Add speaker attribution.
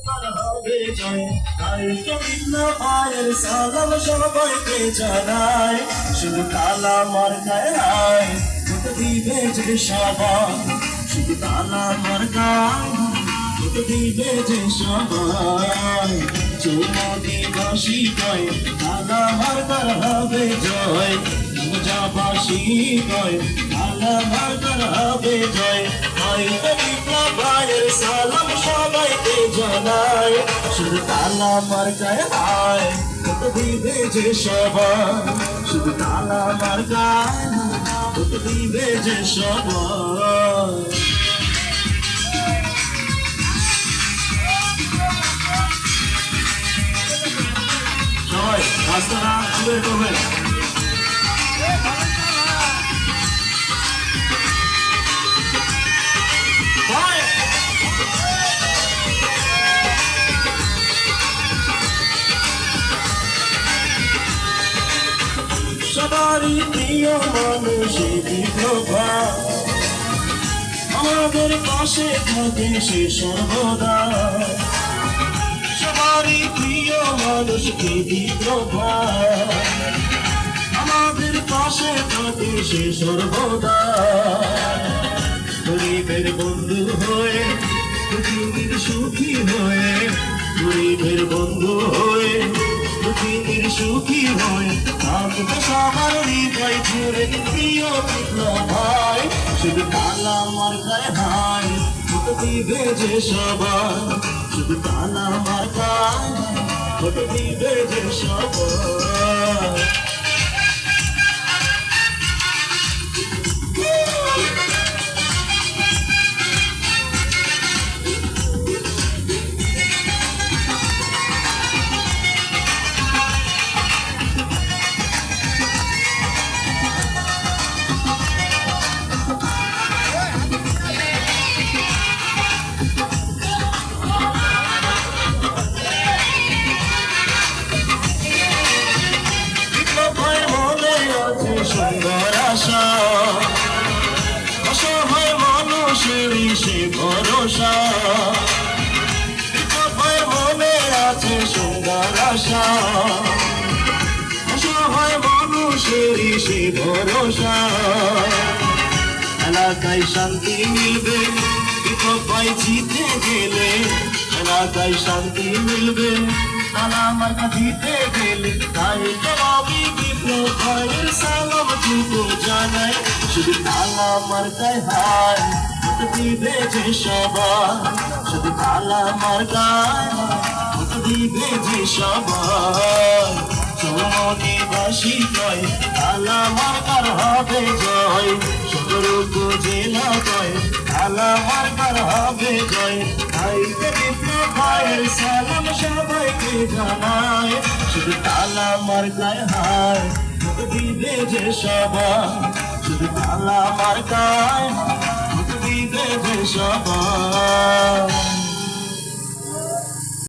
Speaker 1: হবে জয়, তাই তো বিপ্লব ভাইয়ের সালাম সবাইকে জানাই। শুধু তালা মার্কায় হায় ভোট দিবে যে সবাই, শুধু তালা মার্কায় ভোট দিবে যে সবাই। চৌমদিবাসী কয় তালা মার্কার হবে জয়, মজাবাসী কয় তালা মার্কার হবে জয়। হয়তো বিপ্লব ভাইয়ের সালাম সবাইকে জানাই। শুধু তালা মার্কায় হায় ভোট দিবে যে সবাই, শুধু তালা মার্কায় ভোট দিবে যে সবাই। সবাই রাস্তাটা বের করবেন। সবারই প্রিয় মানুষ বিপ্লব, আমাদের পাশে থাকে সে সর্বদা। সবারই প্রিয় মানুষ বিপ্লব, আমাদের পাশে থাকে সে সর্বদা। গরিবের বন্ধু হয়ে পৃথিবীর সুখী হয়ে, গরিবের বন্ধু হয়ে পৃথিবীর সুখী হয়ে থাকবে সবার হৃদয় জুড়ে প্রিয় বিপ্লব ভাই। শুধু তালা মার্কায় হায় ভোট দিবে যে সবাই, শুধু তালা মার্কায় ভোট দিবে যে সবাই। সুন্দর আশা অসহায় মানুষেরই সে ভরসা, সবাই মনে আছে সুন্দর আশা অসহায় মানুষেরই সে ভরসা। এলাকায় শান্তি মিলবে বিপদ ভাই জিতে গেলে, এলাকায় শান্তি মিলবে তালা মার্কা জিতে গেলে। তাই তো আমি বিপ্লব ভাইয়ের সালাম টুকু জানাই। শুধু তালা মার্কায় হায় ভোট দিবে যে সবাই, শুধু তালা মার্কায় ভোট দিবে যে সবাই। চৌমদিবাসী কয় তালা মার্কার হবে জয়, সদর উপজেলা কয় তালা মার্কার হবে জয়। তাই তো বিপ্লব ভাইয়ের সালাম সবাইকে জানাই। শুধু তালা মার্কায় হায় ভোট দিবে যে সবাই, শুধু তালা মার্কায় ভোট দিবে যে সবাই।